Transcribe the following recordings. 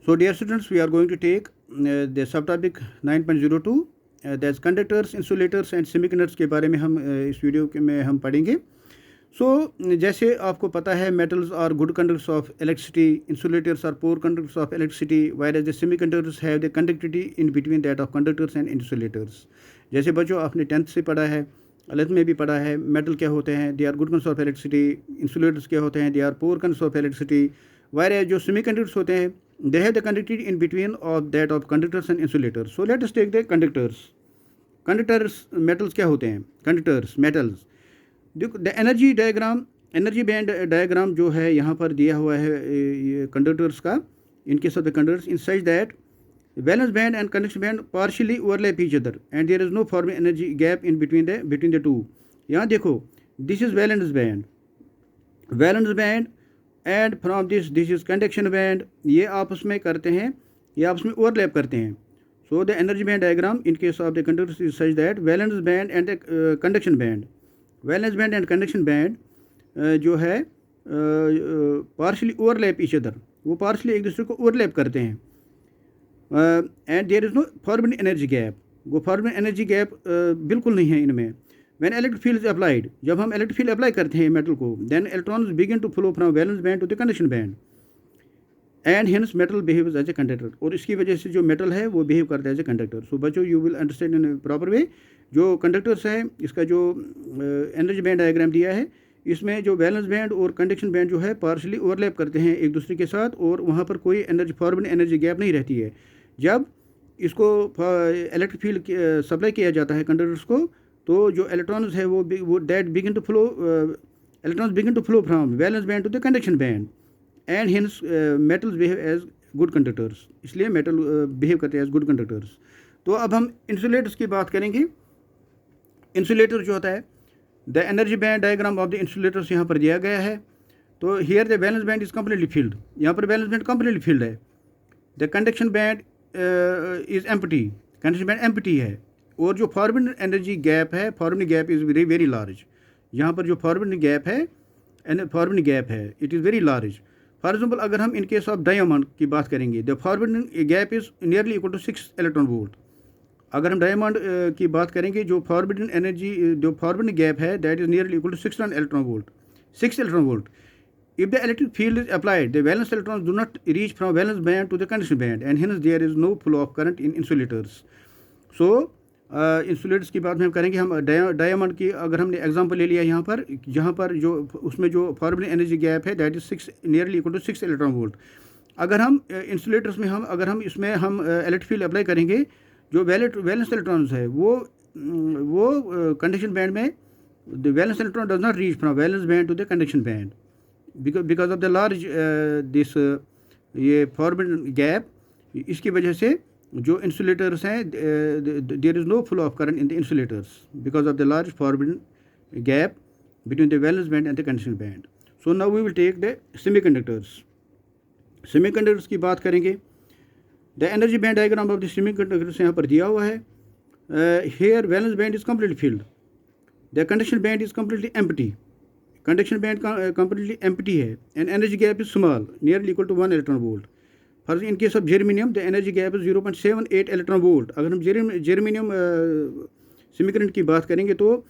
So dear students, we are going to take the subtopic 9.02 that's conductors, insulators and semiconductors के बारे में हम इस वीडियो में हम पढ़ेंगे. So जैसे आपको पता है metals are good conductors of electricity, insulators are poor conductors of electricity, whereas the semiconductors have the conductivity in between that of conductors and insulators. जैसे बच्चों आपने 10th से पढ़ा है, 11th में भी पढ़ा है, metal क्या होते हैं, they are good conductors of electricity, insulators क्या होते हैं, they are poor conductors of electricity, whereas जो semiconductors होते हैं they have the conductivity in between of that of conductors and insulators. So let us take the conductors. Conductors metals क्या होते हैं? Conductors metals. देखो the energy diagram, energy band diagram जो है यहाँ पर दिया हुआ है ये कंडक्टर्स का, in case of the conductors in such that valence band and conduction band partially overlap each other and there is no form energy gap in between the two. यहाँ देखो this is valence band and from this is conduction band. ये आपस में करते हैं, ये आपस में ओवरलैप करते हैं. So the energy band diagram in case of the conductors is such that valence band and conduction band, valence band and conduction band जो है पार्शली ओवरलैप ईच अदर, वो पार्शली एक दूसरे को ओवरलैप करते हैं. And there is no formal energy gap, वो formal energy gap बिल्कुल नहीं है इनमें. When electric field is applied, जब हम इलेक्ट्रिक फील्ड अप्लाई करते हैं मेटल को, then electrons begin to flow from valence band to the conduction band and hence metal behaves as a conductor. और इसकी वजह से जो मेटल है वो बिहेव करता है एज ए कंडक्टर. सो बच्चों you will understand in proper way. जो कंडक्टर्स है, इसका जो एनर्जी बैंड डायग्राम दिया है, इसमें जो वैलेंस बैंड और कंडक्शन बैंड जो है पार्शली ओवरलैप करते हैं एक दूसरे के साथ, और वहाँ पर कोई एनर्जी फॉरवर्ड एनर्जी गैप नहीं रहती है. जब इसको इलेक्ट्रिक फील्ड सप्लाई किया जाता है कंडक्टर्स को, तो जो इलेक्ट्रॉन्स है वो that begin to flow, electrons begin to flow from valence band to the conduction band and hence metals behave as good conductors. इसलिए मेटल बिहेव करते हैं एज गुड कंडक्टर्स. तो अब हम इंसुलेटर्स की बात करेंगे. इंसुलेटर जो होता है, the energy band diagram of the insulators यहाँ पर दिया गया है. तो here the valence band is completely field, यहाँ पर वैलेंस बैंड कम्प्लीटली फिल्ड है. The conduction band is empty, conduction band empty है. और जो फॉरवर्ड एनर्जी गैप है, forward gap is very very large. यहाँ पर जो फॉरवर्ड गैप है, it is very large. For example अगर हम इन केस ऑफ डायमंड की बात करेंगे, the forward gap is nearly equal to 6 electron volt. अगर हम डायमंड की बात करेंगे, जो फॉरवर्ड एनर्जी, जो फॉरवर्ड गैप है, that is nearly equal to 6 electron volt. 6 electron volt. If the electric field is applied, the valence electrons do not reach from valence band to the conduction band, and hence there is no flow of current in insulators. So insulators की बात में हम करेंगे. हम diamond की अगर हमने example ले लिया यहाँ पर, जहाँ पर जो उसमें जो फॉरवर्ड एनर्जी गैप है, that is 6 nearly equal to 6 electron volt. अगर हम इंसुलेटर्स में अगर हम इसमें हम इलेक्ट्रिक फील्ड अप्लाई करेंगे, जो वैलेंस इलेक्ट्रॉन्स है वो कंडक्शन बैंड में, the valence electron does not reach from valence band to the conduction band because of the large this ये फॉरवर्ड गैप. इसकी वजह से जो इंसुलेटर्स हैं, there is no flow of current in the insulators because of the large forward gap between the valence band and the conduction band. So now we will take the semiconductors. Semiconductors की बात करेंगे. The energy band diagram of the semiconductors यहाँ पर दिया हुआ है. Here valence band is completely filled, the conduction band is completely empty. Conduction band completely empty है and energy gap is small, nearly equal to 1 electron volt. For in case of germanium the energy gap is 0.78 electron volt. अगर हम germanium semiconductor की बात करेंगे, तो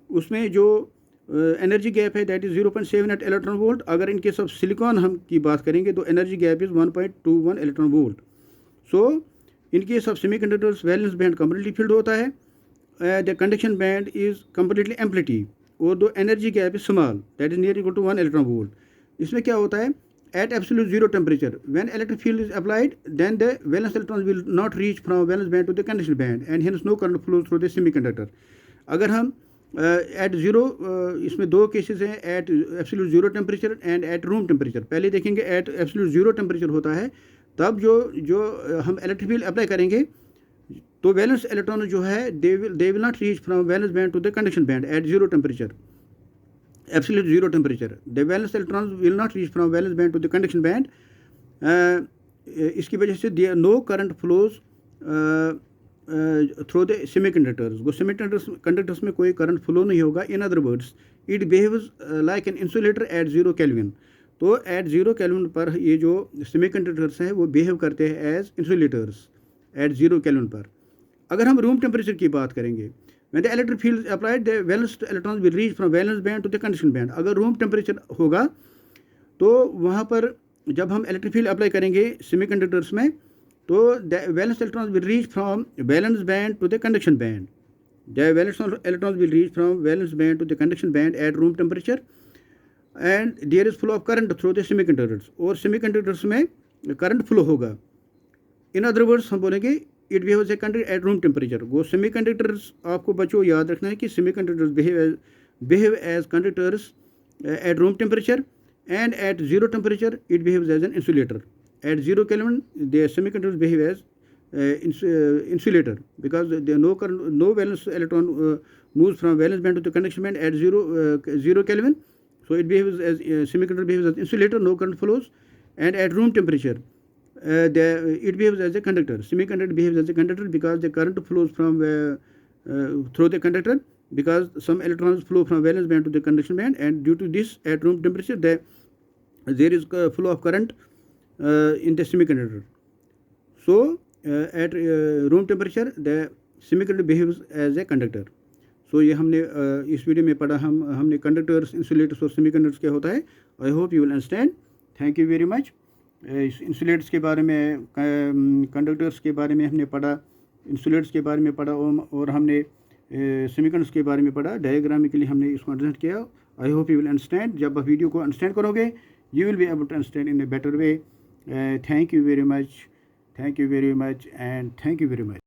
उसमें जो energy gap है दैट इज 0.78 इलेक्ट्रॉन वोल्ट. अगर इन केस ऑफ सिलिकॉन हम की बात करेंगे, तो energy gap is 1.21 electron volt. So in case of semiconductors valence band completely filled होता है, the conduction band is completely empty, और दो energy gap is small, that is near equal to 1 electron volt. इसमें क्या होता है, at absolute zero temperature when electric field is applied, then the valence electrons will not reach from valence band to the conduction band and hence no current flows through the semiconductor. अगर हम eight zero, इसमें दो cases हैं, at absolute zero temperature and at room temperature. पहले देखेंगे eight absolute zero temperature होता है, तब जो हम इलेक्ट्रिक फील्ड अप्लाई करेंगे, तो वैलेंस इलेक्ट्रॉन जो है they will not reach from valence band to the conduction band at zero temperature, absolute zero temperature. The valence electrons will not reach from valence band to the conduction band. इसकी वजह से there no current flows through the semiconductors. वो semiconductors में कोई current flow नहीं होगा. In other words, it behaves like an insulator at 0 Kelvin. तो eight 0 kelvin पर ये जो सेमीकंडक्टर्स हैं वो बिहेव करते हैं एज इंसुलेटर्स एट 0 केल्विन पर। अगर हम रूम टेम्परेचर की बात करेंगे, when the electric field is applied, the valence electrons will reach from valence band to the conduction band। अगर रूम टेम्परेचर होगा तो वहाँ पर जब हम इलेक्ट्रिक फील्ड अप्लाई करेंगे सेमीकंडक्टर्स में, तो the valence electrons will reach from valence band to the conduction band. The valence electrons will reach from valence band to the conduction band at room temperature and there is flow of current through the semiconductors. और semiconductors में current flow होगा। In other words हम बोलेंगे it behaves a conductor at room temperature. वो semiconductors आपको बच्चों याद रखना है कि semiconductors behave as conductors at room temperature and at 0 temperature it behaves as an insulator। At 0 Kelvin the semiconductors behave as insulator because there no current, no valence electron moves from valence band to the conduction band at 0 Kelvin, so it behaves as semiconductor behaves as insulator, no current flows। And at room temperature it behaves as a conductor, semiconductor behaves as a conductor because the current flows from through the conductor, because some electrons flow from valence band to the conduction band, and due to this at room temperature there is flow of current in the semiconductor। So at room temperature the semiconductor behaves as a conductor। So ये हमने इस video में पढ़ा, हमने conductors, insulators और semiconductors क्या होता है। I hope you will understand. Thank you very much. Insulators के बारे में, कंडक्टर्स के बारे में हमने पढ़ा, इंसुलेटर्स के बारे में पढ़ा और हमने सेमीकंडक्टर्स के बारे में पढ़ा। डायग्रामिकली हमने इसको अंडरस्टैंड किया। I hope you will understand. जब आप वीडियो को अंडरस्टैंड करोगे you will be able to understand in a better way। Thank you very much, and thank you very much।